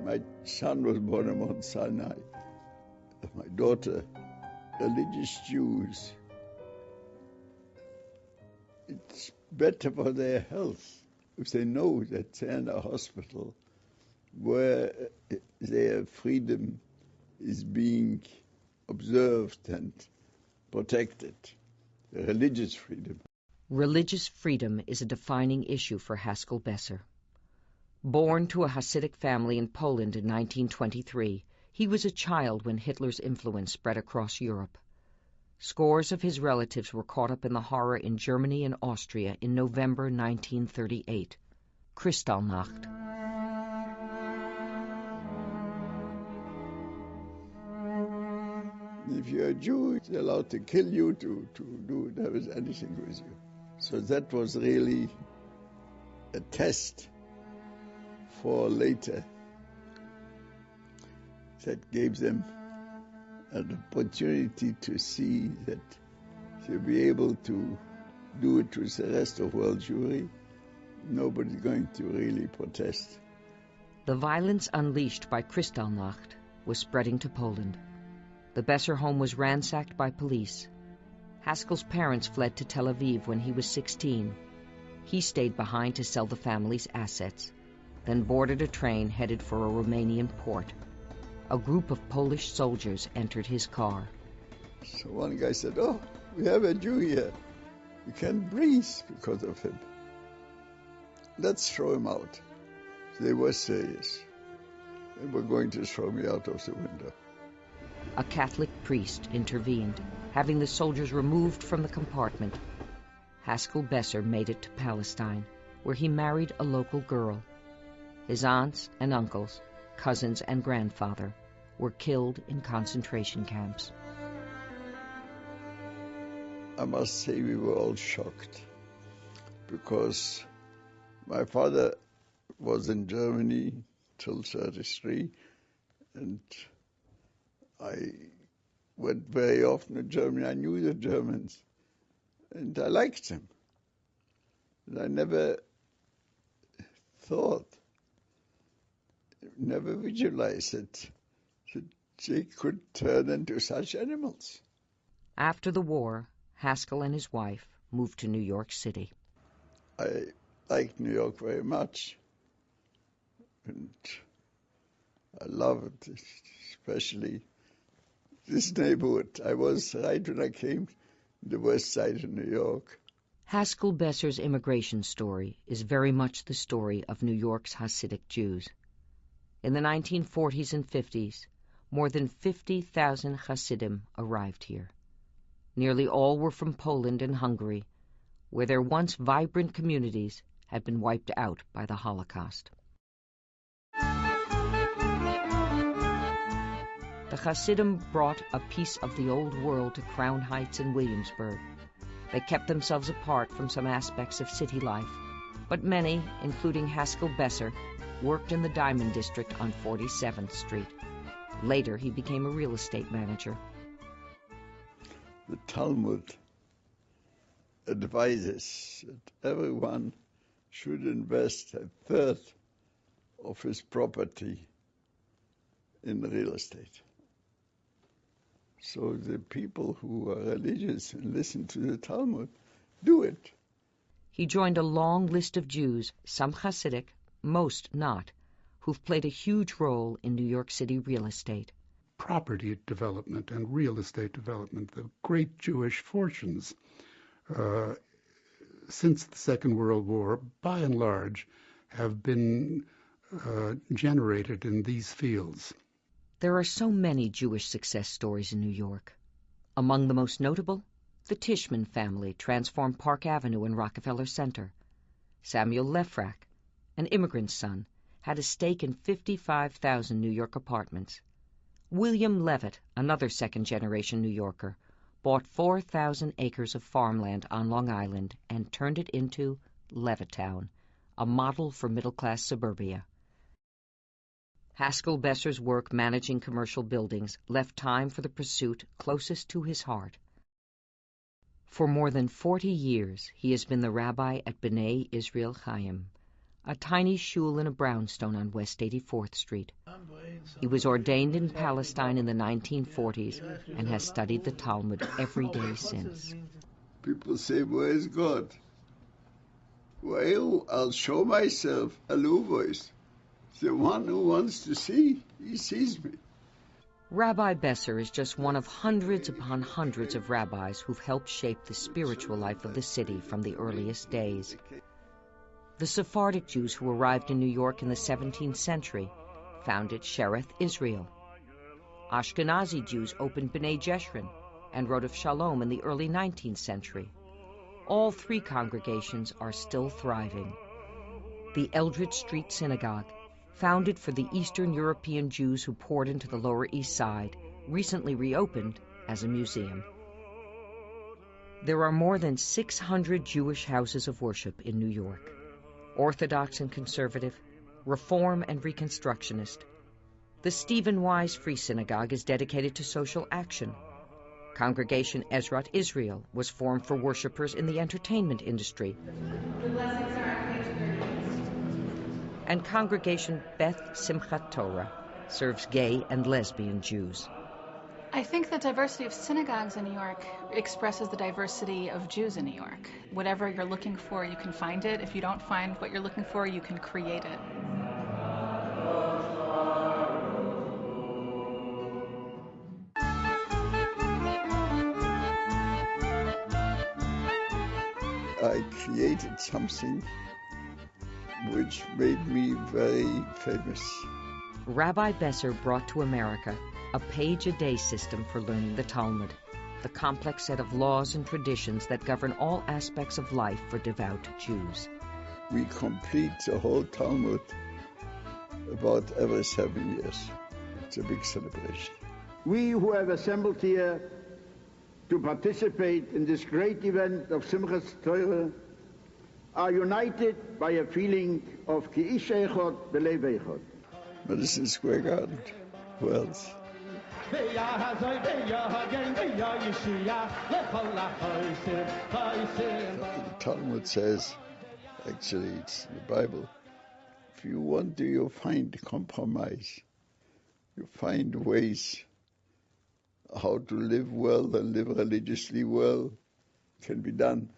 My son was born on Mount Sinai. My daughter, religious Jews. It's better for their health if they know that they're in a hospital where their freedom is being observed and protected, religious freedom. Religious freedom is a defining issue for Haskel Besser. Born to a Hasidic family in Poland in 1923, he was a child when Hitler's influence spread across Europe. Scores of his relatives were caught up in the horror in Germany and Austria in November 1938. Kristallnacht. If you're a Jew, they're allowed to kill you, to do anything with you. So that was really a test for later. That gave them an opportunity to see that they'll be able to do it with the rest of world Jewry. Nobody's going to really protest. The violence unleashed by Kristallnacht was spreading to Poland. The Besser home was ransacked by police. Haskel's parents fled to Tel Aviv when he was 16. He stayed behind to sell the family's assets, then boarded a train headed for a Romanian port. A group of Polish soldiers entered his car. So one guy said, "Oh, we have a Jew here. We can't breathe because of him. Let's throw him out." So they were serious. They were going to throw me out of the window. A Catholic priest intervened, having the soldiers removed from the compartment. Haskel Besser made it to Palestine, where he married a local girl. His aunts and uncles, cousins and grandfather were killed in concentration camps. I must say we were all shocked, because my father was in Germany till 1933, and I went very often to Germany. I knew the Germans, and I liked them. And I never thought, never visualized that they could turn into such animals. After the war, Haskel and his wife moved to New York City. I liked New York very much, and I loved especially this neighborhood. I was right when I came to the west side of New York. Haskel Besser's immigration story is very much the story of New York's Hasidic Jews. In the 1940s and 50s, more than 50,000 Hasidim arrived here. Nearly all were from Poland and Hungary, where their once vibrant communities had been wiped out by the Holocaust. The Hasidim brought a piece of the old world to Crown Heights and Williamsburg. They kept themselves apart from some aspects of city life, but many, including Haskel Besser, worked in the Diamond District on 47th Street. Later, he became a real estate manager. The Talmud advises that everyone should invest a third of his property in real estate. So the people who are religious and listen to the Talmud do it. He joined a long list of Jews, some Hasidic, most not, who've played a huge role in New York City real estate. Property development and real estate development, the great Jewish fortunes since the Second World War, by and large, have been generated in these fields. There are so many Jewish success stories in New York. Among the most notable, the Tishman family transformed Park Avenue and Rockefeller Center. Samuel Lefrak, an immigrant's son, had a stake in 55,000 New York apartments. William Levitt, another second-generation New Yorker, bought 4,000 acres of farmland on Long Island and turned it into Levittown, a model for middle-class suburbia. Haskel Besser's work managing commercial buildings left time for the pursuit closest to his heart. For more than 40 years, he has been the rabbi at B'nai Israel Chaim, a tiny shul in a brownstone on West 84th Street. He was ordained in Palestine in the 1940s and has studied the Talmud every day since. People say, where's God? Well, I'll show myself a low voice. The one who wants to see, he sees me. Rabbi Besser is just one of hundreds upon hundreds of rabbis who've helped shape the spiritual life of the city from the earliest days. The Sephardic Jews who arrived in New York in the 17th century founded Shereth Israel. Ashkenazi Jews opened B'nai Jeshurun and wrote of Shalom in the early 19th century. All three congregations are still thriving. The Eldridge Street Synagogue, founded for the Eastern European Jews who poured into the Lower East Side, recently reopened as a museum. There are more than 600 Jewish houses of worship in New York. Orthodox and conservative, Reform and Reconstructionist. The Stephen Wise Free Synagogue is dedicated to social action. Congregation Ezrat Israel was formed for worshipers in the entertainment industry. And Congregation Beth Simchat Torah serves gay and lesbian Jews. I think the diversity of synagogues in New York expresses the diversity of Jews in New York. Whatever you're looking for, you can find it. If you don't find what you're looking for, you can create it. I created something which made me very famous. Rabbi Besser brought to America a page-a-day system for learning the Talmud, the complex set of laws and traditions that govern all aspects of life for devout Jews. We complete the whole Talmud about every 7 years. It's a big celebration. We who have assembled here to participate in this great event of Simchas Torah are united by a feeling of Ki ish echad b'lev echad. Madison Square Garden. Who else? The Talmud says, actually it's in the Bible, if you want to, you find compromise. You find ways how to live well and live religiously well. Can be done.